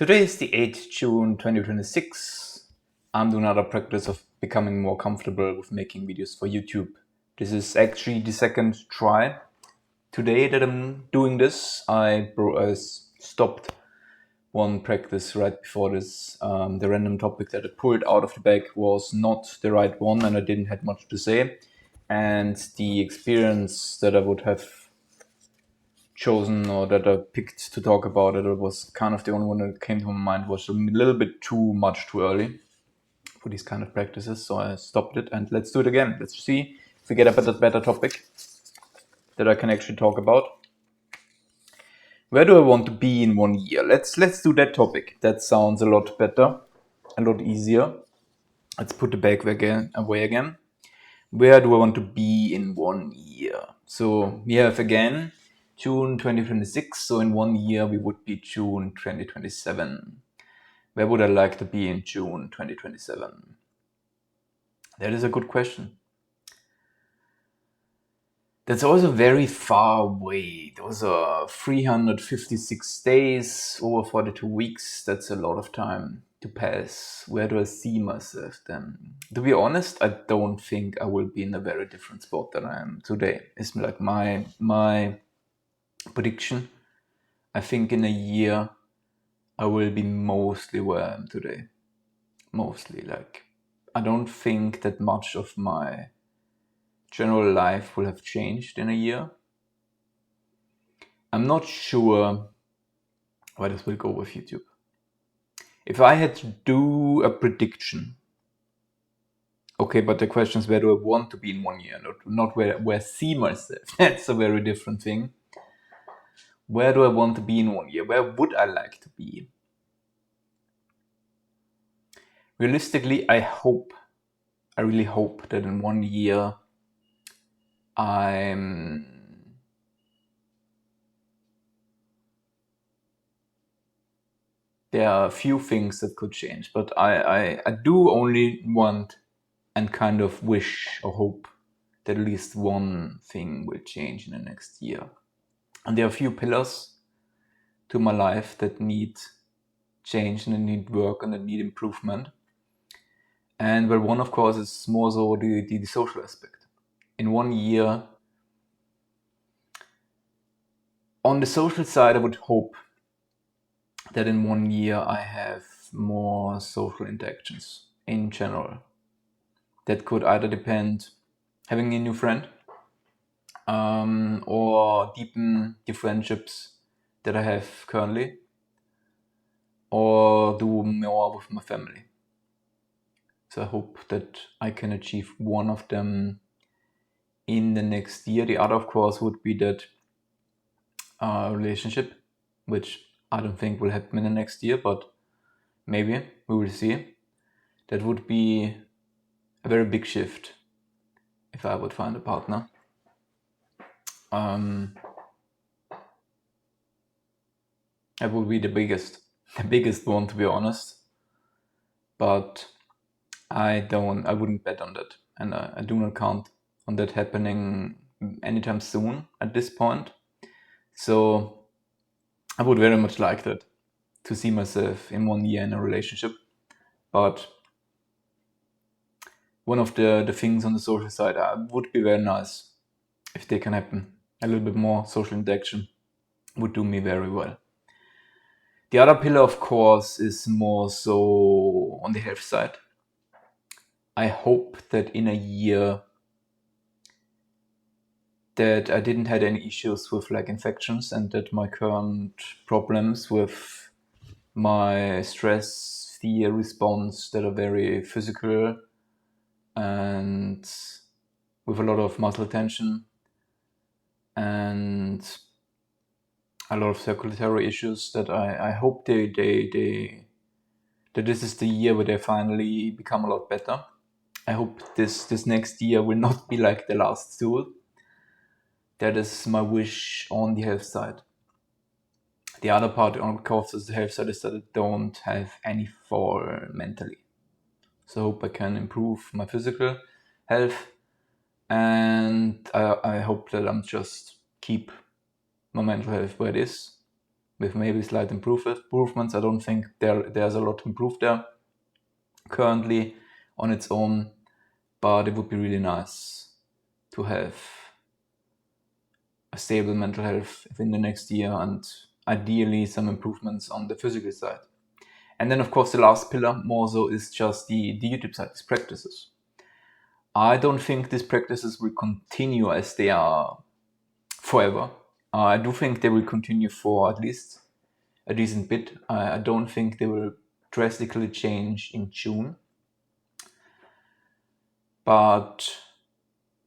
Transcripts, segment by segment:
Today is the 8th June 2026. I'm doing another practice of becoming more comfortable with making videos for YouTube. This is actually the second try today that I'm doing this. I stopped one practice right before this. The random topic that I pulled out of the bag was not the right one and I didn't have much to say. And the experience that I would have chosen or that I picked to talk about it was kind of the only one that came to my mind was a little bit too early for these kind of practices. So I stopped it and let's do it again. Let's see if we get a better topic that I can actually talk about. Where do I want to be in 1 year? Let's do that topic. That sounds a lot better, a lot easier. Let's put the bag away again. Where do I want to be in 1 year? So we have again June 2026. So in 1 year we would be June 2027. Where would I like to be in June 2027? That is a good question. That's also very far away. Those are 356 days over 42 weeks. That's a lot of time to pass. Where do I see myself then? To be honest, I don't think I will be in a very different spot than I am today. It's like my prediction. I think in a year I will be mostly where I am today. Mostly, like, I don't think that much of my general life will have changed in a year. I'm not sure where this will go with YouTube. If I had to do a prediction, okay, but the question is where do I want to be in 1 year, not where I see myself. That's a very different thing. Where do I want to be in 1 year? Where would I like to be? Realistically, I really hope that in 1 year there are a few things that could change, but I do only want and kind of wish or hope that at least one thing will change in the next year. And there are a few pillars to my life that need change and that need work and that need improvement. And well, one of course is more so the social aspect. In 1 year, on the social side, I would hope that in 1 year I have more social interactions in general. That could either depend having a new friend or deepen the friendships that I have currently, or do more with my family. So I hope that I can achieve one of them in the next year. The other, of course, would be that relationship, which I don't think will happen in the next year, but maybe we will see. That would be a very big shift if I would find a partner. That would be the biggest one, to be honest. But I wouldn't bet on that, and I do not count on that happening anytime soon at this point. So I would very much like that, to see myself in 1 year in a relationship. But one of the things on the social side would be very nice if they can happen. A little bit more social interaction would do me very well. The other pillar, of course, is more so on the health side. I hope that in a year that I didn't had any issues with like infections and that my current problems with my stress, fear response that are very physical and with a lot of muscle tension and a lot of circulatory issues, that I hope that this is the year where they finally become a lot better. I hope this next year will not be like the last two. That is my wish on the health side. The other part, of course, is the health side, is that I don't have any fall mentally. So I hope I can improve my physical health, and I hope that I'm just keep my mental health where it is. with maybe slight improvements. I don't think there's a lot to improve there currently on its own, but it would be really nice to have a stable mental health within the next year, and ideally some improvements on the physical side. And then of course the last pillar more so is just the YouTube side, these practices. I don't think these practices will continue as they are forever. I do think they will continue for at least a decent bit. I don't think they will drastically change in June. But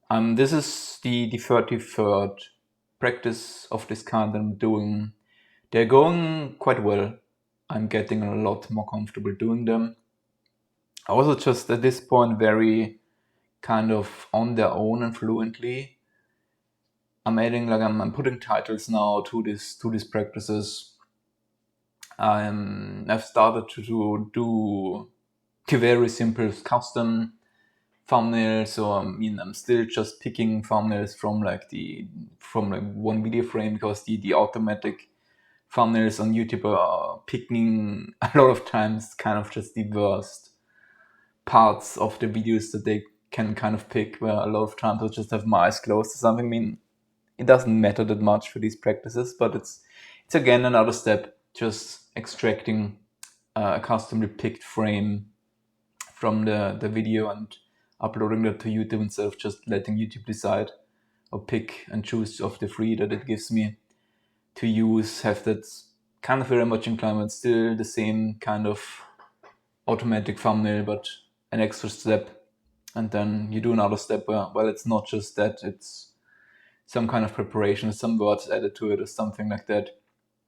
this is the 33rd practice of this kind I'm doing. They're going quite well. I'm getting a lot more comfortable doing them. Also just at this point very kind of on their own and fluently. I'm adding, like, I'm putting titles now to these practices. I've started to do very simple custom thumbnails. So I'm still just picking thumbnails from one video frame, because the automatic thumbnails on YouTube are picking a lot of times kind of just the worst parts of the videos that they can kind of pick, where a lot of times I'll just have my eyes closed or something. I mean, it doesn't matter that much for these practices, but it's again another step, just extracting a customly picked frame from the video and uploading that to YouTube, instead of just letting YouTube decide or pick and choose of the three that it gives me to use. Have that kind of very much in climate, still the same kind of automatic thumbnail, but an extra step. And then you do another step where, well, it's not just that, it's some kind of preparation, some words added to it or something like that.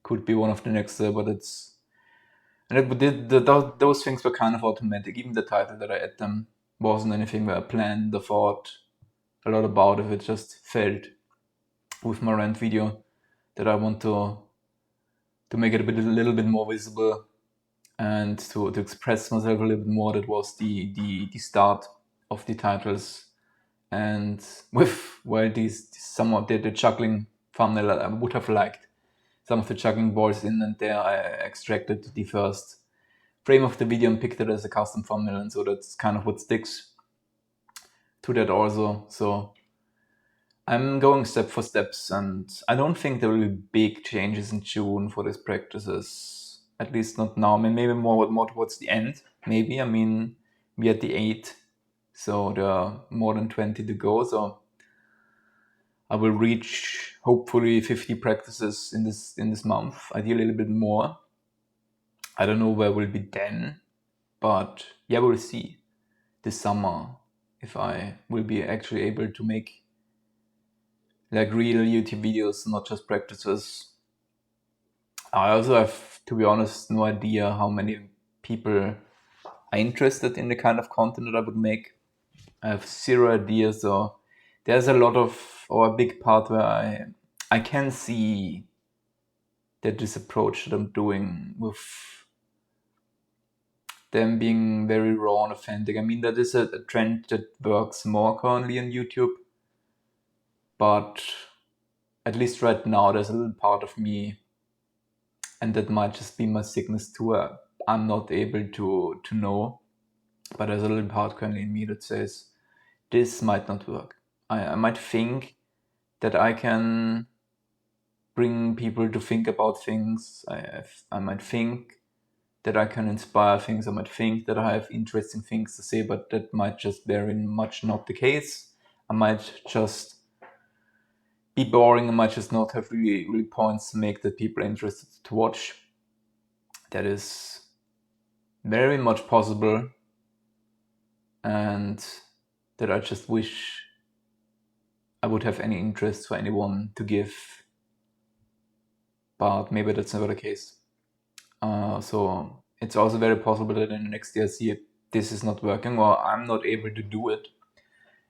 Could be one of the next, but it's... And those things were kind of automatic. Even the title that I add them wasn't anything where I planned or thought a lot about it. It just felt with my rant video that I want to make it a little bit more visible and to express myself a little bit more. That was the start of the titles. And with, well, these somewhat the juggling thumbnail, I would have liked some of the juggling balls in, and there I extracted the first frame of the video and picked it as a custom thumbnail, and so that's kind of what sticks to that also. So I'm going step for steps, and I don't think there will be big changes in June for these practices, at least not now. I mean, maybe more towards the end, maybe. I mean, we're at the 8th, so there are more than 20 to go, so I will reach hopefully 50 practices in this month, ideally a little bit more. I don't know where we'll be then, but yeah, we'll see this summer if I will be actually able to make like real YouTube videos, not just practices. I also have, to be honest, no idea how many people are interested in the kind of content that I would make. I have zero idea, so there's a lot of, or a big part where I can see that this approach that I'm doing with them being very raw and authentic. I mean, that is a trend that works more currently on YouTube, but at least right now there's a little part of me, and that might just be my sickness too. I'm not able to know, but there's a little part currently in me that says this might not work. I might think that I can bring people to think about things. I might think that I can inspire things. I might think that I have interesting things to say, but that might just very much not the case. I might just be boring. I might just not have really points to make that people are interested to watch. That is very much possible, and that I just wish I would have any interest for anyone to give, but maybe that's never the case. So it's also very possible that in the next year I see this is not working, or I'm not able to do it.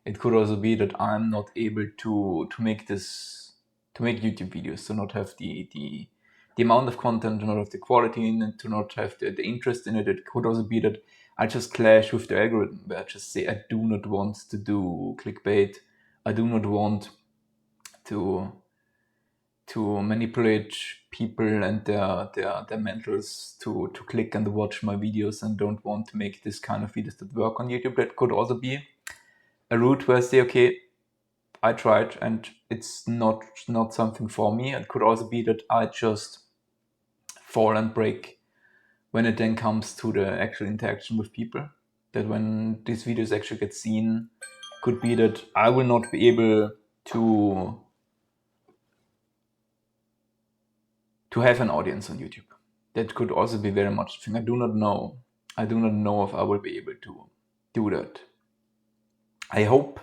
It could also be that I'm not able to make YouTube videos, to not have the amount of content, to not have the quality in it, to not have the interest in it. It could also be that I just clash with the algorithm, where I just say I do not want to do clickbait. I do not want to to manipulate people and their mentals to click and watch my videos and don't want to make this kind of videos that work on YouTube. That could also be a route where I say, okay, I tried and it's not something for me. It could also be that I just fall and break when it then comes to the actual interaction with people. That when these videos actually get seen, could be that I will not be able to have an audience on YouTube. That could also be very much a thing. I do not know. I do not know if I will be able to do that. I hope.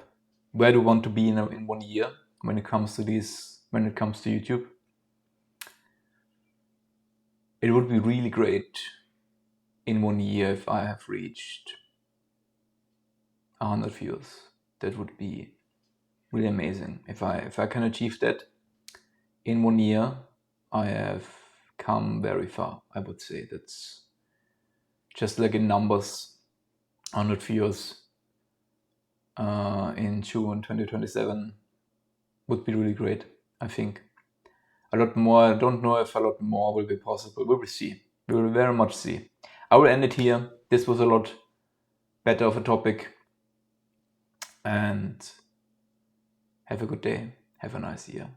Where do I want to be in 1 year when it comes to YouTube? It would be really great in 1 year if I have reached 100 views. That would be really amazing. If I can achieve that in 1 year, I have come very far. I would say that's just like in numbers, 100 views in June 2027 would be really great. I think a lot more. I don't know if a lot more will be possible. We will see. We will very much see. I will end it here. This was a lot better of a topic. And have a good day. Have a nice year.